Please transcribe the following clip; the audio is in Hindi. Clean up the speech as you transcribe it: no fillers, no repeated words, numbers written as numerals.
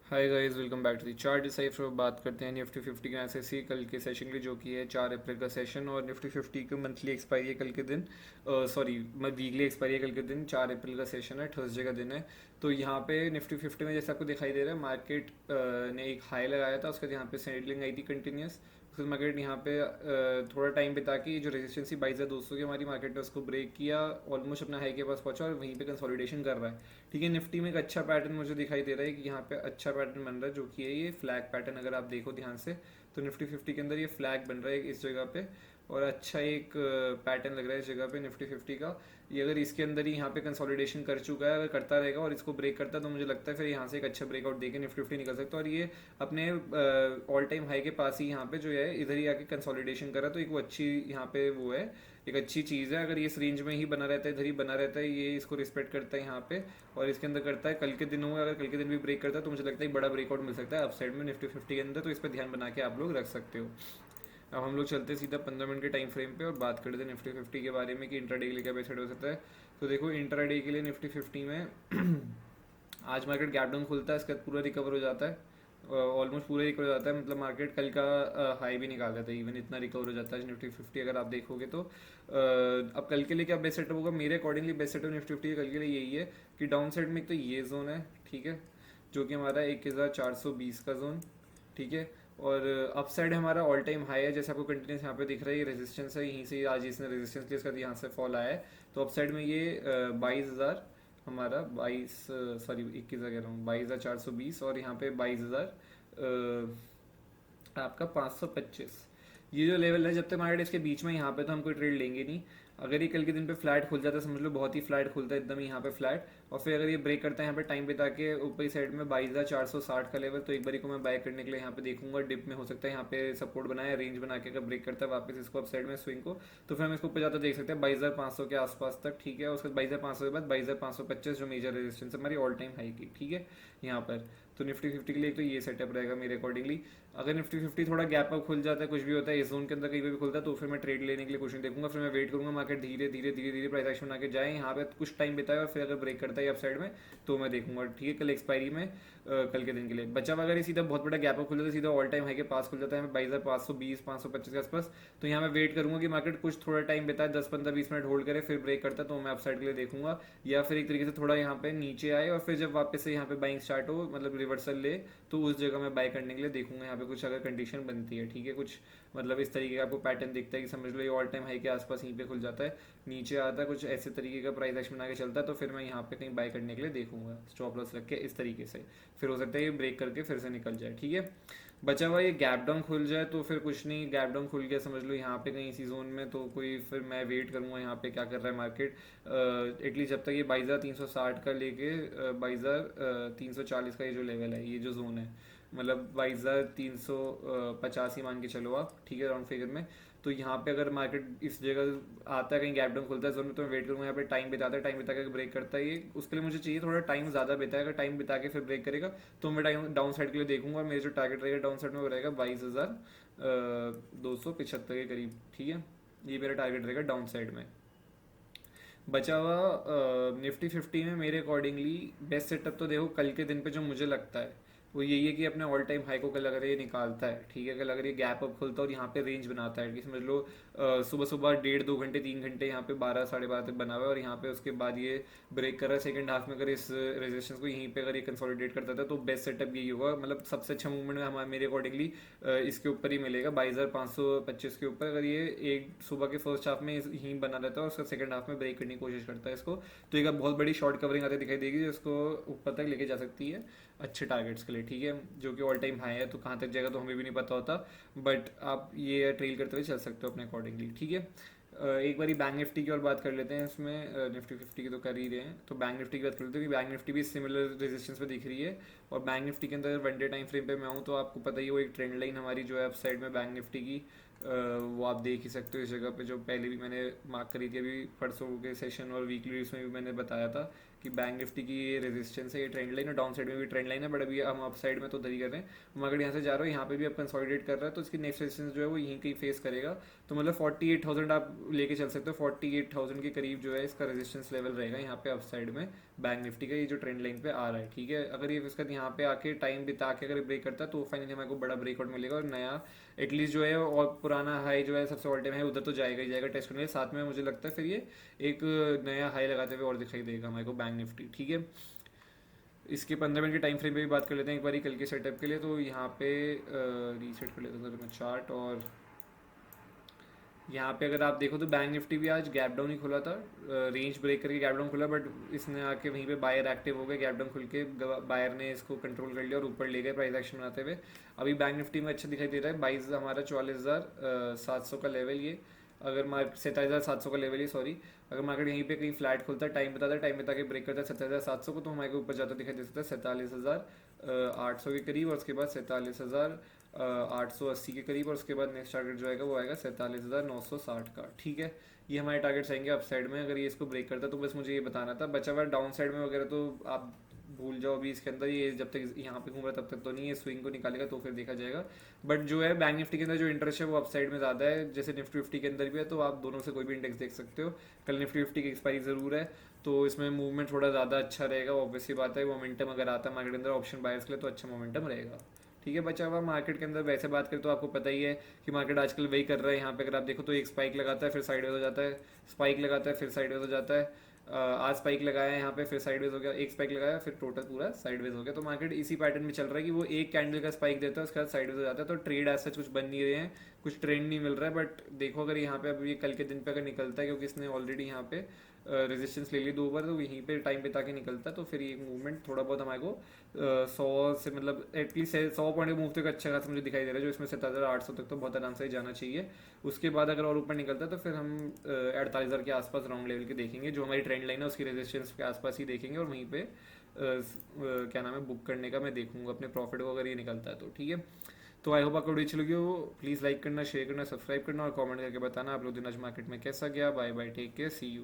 Hi guys, welcome back to the chart decipher. बात करते हैं निफ्टी 50 के एनालिसिस कल के सेशन के लिए, जो कि है 4 अप्रैल का सेशन। और निफ्टी 50 की मंथली एक्सपायरी है कल के दिन, सॉरी वीकली एक्सपायरी है कल के दिन। 4 अप्रैल का सेशन है, थर्सडे का दिन है। तो यहाँ पे निफ्टी 50 में जैसे आपको दिखाई दे रहा है, मार्केट ने एक हाई लगाया था, उसके बाद यहाँ पे सेटलिंग आई थी कंटिन्यूस। उसके बाद मार्केट यहाँ पे थोड़ा टाइम बिता के जो रेजिस्टेंस थी 22,200 की हमारी, मार्केट ने उसको ब्रेक किया, ऑलमोस्ट अपना हाई के पास पहुंचा और वहीं पे कंसोलिडेशन कर रहा है। ठीक है, निफ्टी में एक अच्छा पैटर्न मुझे दिखाई दे रहा है कि यहाँ पे अच्छा पैटर्न बन रहा है, जो कि है ये फ्लैग पैटर्न। अगर आप देखो ध्यान से तो निफ्टी 50 के अंदर ये फ्लैग बन रहा है इस जगह पे, और अच्छा एक पैटर्न लग रहा है इस जगह पे निफ्टी 50 का। ये अगर इसके अंदर ही यहाँ पे कंसोलिडेशन कर चुका है, अगर करता रहेगा और इसको ब्रेक करता है, तो मुझे लगता है फिर यहाँ से एक अच्छा ब्रेकआउट देके निफ्टी 50 निकल सकता है। और ये अपने ऑल टाइम हाई के पास ही यहाँ पे जो है इधर ही आके कंसोलिडेशन करा, तो एक वो अच्छी यहाँ पे वो है, एक अच्छी चीज़ है। अगर ये इस रेंज में ही बना रहता है, इधर ही बना रहता है, ये इसको रिस्पेक्ट करता है यहाँ पे और इसके अंदर करता है, कल के दिनों में अगर कल के दिन भी ब्रेक करता है, तो मुझे लगता है एक बड़ा ब्रेकआउट मिल सकता है अपसाइड में निफ्टी 50 के अंदर। तो इस पर ध्यान बना के आप लोग रख सकते हो। अब हम लोग चलते हैं सीधा 15 मिनट के टाइम फ्रेम पे और बात करते हैं निफ्टी 50 के बारे में कि इंट्राडे के लिए क्या बेस्ट हो सकता है। तो देखो, इंट्राडे के लिए निफ्टी 50 में आज मार्केट गैप डाउन खुलता है, इसके बाद पूरा रिकवर हो जाता है, ऑलमोस्ट पूरा रिकवर हो जाता है। मतलब मार्केट कल का हाई भी निकाल देता है, इवन इतना रिकवर हो जाता है निफ्टी 50 अगर आप देखोगे तो। अब कल के लिए क्या बेस्ट सेटअप होगा, मेरे अकॉर्डिंगली बेस्ट सेटअप निफ्टी 50 कल के लिए यही है कि डाउन साइड में एक तो ये जोन है, ठीक है, जो कि हमारा 1420 का जोन, ठीक है। और अप साइड हमारा ऑल टाइम हाई है, जैसे आपको कंटिन्यूस यहाँ पे दिख रहा है, ये रेजिस्टेंस है, यहीं से आज इसने रेजिस्टेंस लिया, इसका यहाँ से फॉल आया है। तो अप साइड में ये 22,000 हमारा 21,000 कह रहा हूँ, 22,420, और यहाँ पे 22,000 आपका 525। ये जो लेवल है, जब तक मार्केट इसके बीच में, यहाँ पे तो हम कोई ट्रेड लेंगे नहीं। अगर ये कल के दिन पे फ्लैट खुल जाता है, समझ लो बहुत ही फ्लैट खुलता है एकदम यहाँ पे फ्लैट, और फिर अगर ये ब्रेक करता है यहाँ पे टाइम बिता के ऊपरी साइड में 22,460 का लेवल, तो एक बारी को मैं बाय करने के लिए यहाँ पे देखूंगा। डिप में हो सकता है यहाँ पे सपोर्ट बनाया, रेंज बना के अगर ब्रेक करता है वापस इसको अप साइड में स्विंग को, तो फिर हम इसको ऊपर जाता देख सकते हैं 22,500 के आसपास तक, ठीक है। उसके बाद 22,500 के बाद 22,525 जो मेजर रेजिस्टेंस हमारी ऑल टाइम हाई की, ठीक है, यहाँ पर। तो निफ्टी 50 के लिए तो ये सेटअप रहेगा मेरे अकॉर्डिंगली। अगर निफ्टी 50 थोड़ा गैप अप खुल जाता है, कुछ भी होता है इस जोन के अंदर कहीं पे भी खुलता है, तो फिर मैं ट्रेड लेने के लिए कुछ नहीं देखूंगा, फिर मैं वेट करूंगा मार्केट धीरे धीरे धीरे धीरे प्राइस एक्शन बना के जाए, यहाँ पे कुछ टाइम बिताए और फिर अगर ब्रेक करता है अप साइड में, तो मैं देखूंगा, ठीक है। कल एक्सपायरी में कल के दिन के लिए बचा, अगर ये सीधा बहुत बड़ा गैप अप खुल जाता है, सीधा ऑल टाइम हाई के पास खुल जाता है 22,520 525 के आसपास, तो यहाँ मैं वेट करूंगा कि मार्केट कुछ थोड़ा टाइम बिताए, 10 15 20 मिनट होल्ड करे, फिर ब्रेक करता है तो मैं अप साइड के लिए देखूंगा। या फिर एक तरीके से थोड़ा यहाँ पे नीचे आए और फिर जब वापस से यहाँ पे बाइंग स्टार्ट हो, मतलब रिवर्सल ले, तो उस जगह मैं बाय करने के लिए देखूंगा यहाँ पे, कुछ अगर कंडीशन बनती है, ठीक है। कुछ मतलब इस तरीके का आपको पैटर्न दिखता है कि समझ लो ये ऑल टाइम हाई के आसपास यहीं पे खुल जाता है, नीचे आता है, कुछ ऐसे तरीके का प्राइस एक्शन बना के चलता है, तो फिर मैं यहाँ पे कहीं बाय करने के लिए देखूंगा स्टॉप लॉस रख के इस तरीके से। फिर हो सकता है ये ब्रेक करके फिर से निकल जाए, ठीक है। बचा हुआ ये गैप डाउन खुल जाए तो फिर कुछ नहीं, गैप डाउन खुल गया समझ लो यहाँ पे कहीं इसी जोन में, तो कोई फिर मैं वेट करूंगा यहाँ पे क्या कर रहा है मार्केट, एटलीस्ट जब तक ये 22,360 का लेके 22,340 का ये जो लेवल है, ये जो जोन है, मतलब 22,350 ही मान के चलो आप, ठीक है, राउंड फिगर में। तो यहाँ पे अगर मार्केट इस जगह आता है, कहीं गैप डाउन खुलता है जोन में, तो मैं वेट करूँगा यहाँ पे, टाइम बिताता है, टाइम बिता के ब्रेक करता है ये, उसके लिए मुझे चाहिए थोड़ा टाइम ज़्यादा बिताए। अगर टाइम बिता के फिर ब्रेक करेगा, तो मैं डाउन साइड के लिए देखूंगा, मेरा जो टारगेट रहेगा डाउन साइड में वो रहेगा 22,275 के करीब, ठीक है। ये मेरा टारगेट रहेगा डाउन साइड में। बचा हुआ निफ्टी 50 में मेरे अकॉर्डिंगली बेस्ट सेटअप तो देखो कल के दिन पे जो मुझे लगता है वो यही है कि अपने ऑल टाइम हाई को कल अगर ये निकालता है, ठीक है, कल अगर ये गैप अप खुलता है और यहाँ पे रेंज बनाता है कि समझ लो सुबह सुबह 1.5 2 घंटे 3 घंटे यहाँ पे 12 साढ़े 12 तक बना हुआ है, और यहाँ पे उसके बाद ये ब्रेक कर रहा है सेकंड हाफ में, अगर इस रेजिस्टेंस को यहीं पे अगर ये कंसोलिडेट करता था, तो बेस्ट सेटअप यही होगा। मतलब सबसे अच्छा मूवमेंट हमारे मेरे अकॉर्डिंगली इसके ऊपर ही मिलेगा 22,525 के ऊपर। अगर ये एक सुबह के फर्स्ट हाफ में यहीं बना रहता है और उसका सेकंड हाफ में ब्रेक करने की कोशिश करता है इसको, तो एक बहुत बड़ी शॉर्ट कवरिंग आती दिखाई देगी जिसको ऊपर तक लेके जा सकती है अच्छे टारगेट्स के लिए, ठीक है, जो कि ऑल टाइम हाई है। तो कहाँ तक जाएगा तो हमें भी नहीं पता होता, बट आप ये ट्रेल करते हुए चल सकते हो अपने अकॉर्डिंगली, ठीक है। एक बारी बैंक निफ्टी की और बात कर लेते हैं, इसमें निफ्टी 50 की तो कर ही रहे हैं, तो बैंक निफ्टी की बात कर लेते हैं कि बैंक निफ्टी भी सिमिलर रेजिस्टेंस पे दिख रही है। और बैंक निफ्टी के अंदर वन डे टाइम फ्रेम पे मैं आऊँ तो आपको पता ही वो एक ट्रेंड लाइन हमारी जो है अप साइड में बैंक निफ्टी की वो आप देख ही सकते हो इस जगह पे, जो पहले भी मैंने मार्क करी थी अभी परसों के सेशन और वीकली में भी मैंने बताया था कि बैंक निफ्टी की ये रेजिस्टेंस है, ये ट्रेंड लाइन है, डाउन साइड में भी ट्रेंड लाइन है, बट अभी हम अप साइड में तो उधर ही कर रहे हैं। मार्केट यहाँ से जा रहा है, यहाँ पे भी अब कंसोलिडेट कर रहा है, तो इसकी नेक्स्ट रेजिस्टेंस जो है वो यहीं कहीं फेस करेगा। तो मतलब 48,000 आप लेके चल सकते हो, 48,000 के करीब जो है इसका रेजिस्टेंस लेवल रहेगा यहाँ पे अप साइड में बैंक निफ्टी का, ये जो ट्रेंड लाइन पे आ रहा है। ठीक है, अगर ये इसका यहाँ पे आके टाइम बिता के अगर ब्रेक करता है तो फाइनली हमारे को बड़ा ब्रेकआउट मिलेगा और नया एटलीस्ट जो है और पुराना हाई जो है सबसे ऑल टाइम है उधर तो जाएगा ही जाएगा टेस्ट करने के साथ में। मुझे लगता है फिर ये एक नया हाई लगाते हुए और दिखाई देगा हमारे को बैंक निफ्टी। ठीक है, इसके 15 मिनट के टाइम फ्रेम पे भी बात कर लेते हैं एक बारी कल के सेटअप के लिए। तो यहाँ पे रीसेट कर लेता हूँ मैं चार्ट, और यहाँ पे अगर आप देखो तो बैंक निफ्टी भी आज गैप डाउन ही खुला था, रेंज ब्रेक करके गैप डाउन खुला, बट इसने आके वहीं पे बायर एक्टिव हो गए, गैप डाउन खुल के बायर ने इसको कंट्रोल कर लिया और ऊपर ले गए प्राइस एक्शन बनाते हुए। अभी बैंक निफ्टी में अच्छा दिखाई दे रहा है, 22 हमारा 44,700 का लेवल ये, अगर मार्केट 47,700 का लेवल ही सॉरी, अगर मार्केट यहीं पे कहीं फ्लैट खुलता है, टाइम बताता है, टाइम बता के ब्रेक करता है 47,700 को, तो हमारे को ऊपर जाता दिखाई दे सकता है 47,800 के करीब, और उसके बाद 47,880 के करीब, और उसके बाद नेक्स्ट टारगेट जो आएगा वो आएगा 47,960 का। ठीक है, ये हमारे टारगेट्स आएंगे अप साइड में अगर ये इसको ब्रेक करता है। तो बस मुझे ये बताना था, बचा हुआ डाउन साइड में वगैरह तो आप भूल जाओ अभी इसके अंदर, ये जब तक यहाँ पे घूम रहा है तब तक तो नहीं, ये स्विंग को निकालेगा तो फिर देखा जाएगा। बट जो है बैंक निफ्टी के अंदर जो इंटरेस्ट है वो अप साइड में ज़्यादा है, जैसे निफ्टी 50 के अंदर भी है, तो आप दोनों से कोई भी इंडेक्स देख सकते हो। कल निफ्टी 50 की एक्सपायरी ज़रूर है, तो इसमें मूवमेंट थोड़ा ज़्यादा अच्छा रहेगा, ऑब्वियसली बात है। मोमेंटम अगर आता है मार्केट के अंदर ऑप्शन बायर्स के लिए तो अच्छा मोमेंटम रहेगा। ठीक है, बचा हुआ मार्केट के अंदर वैसे बात करें तो आपको पता ही है कि मार्केट आजकल वही कर रहा है। यहाँ पे अगर आप देखो तो एक स्पाइक लगाता है फिर साइडवेज हो जाता है, स्पाइक लगाता है फिर साइडवेज हो जाता है। आज स्पाइक लगाया है यहाँ पे फिर साइडवेज हो गया, एक स्पाइक लगाया फिर टोटल पूरा साइडवेज हो गया। तो मार्केट इसी पैटर्न में चल रहा है कि वो एक कैंडल का स्पाइक देता है उसके बाद साइडवेज हो जाता है। तो ट्रेड ऐसा कुछ बन नहीं रहे हैं, कुछ ट्रेंड नहीं मिल रहा है। बट देखो अगर यहाँ पे अभी कल के दिन पे अगर निकलता है, क्योंकि इसने ऑलरेडी यहाँ पे रेजिस्टेंस ले ली 2 बार, तो यहीं पे टाइम बिता के निकलता है, तो फिर ये मूवमेंट थोड़ा बहुत हमारे को 100 से मतलब एटलीस्ट 100 पॉइंट का मूव तक अच्छा खासा मुझे दिखाई दे रहा है, जो इसमें 7,800 तक तो बहुत आराम से जाना चाहिए। उसके बाद अगर और ऊपर निकलता है तो फिर हम 48,000 के आसपास राउंड लेवल के देखेंगे, जो हमारी ट्रेंड लाइन है उसकी रेजिस्टेंस के आसपास ही देखेंगे, और वहीं पे क्या नाम है बुक करने का मैं देखूंगा अपने प्रॉफिट को अगर ये निकलता है तो। ठीक है, तो आई होप आपको वीडियो अच्छी लगी हो, प्लीज़ लाइक करना, शेयर करना, सब्सक्राइब करना और कमेंट करके बताना आप लोग दिन आज मार्केट में कैसा गया। Bye bye, take care, see you.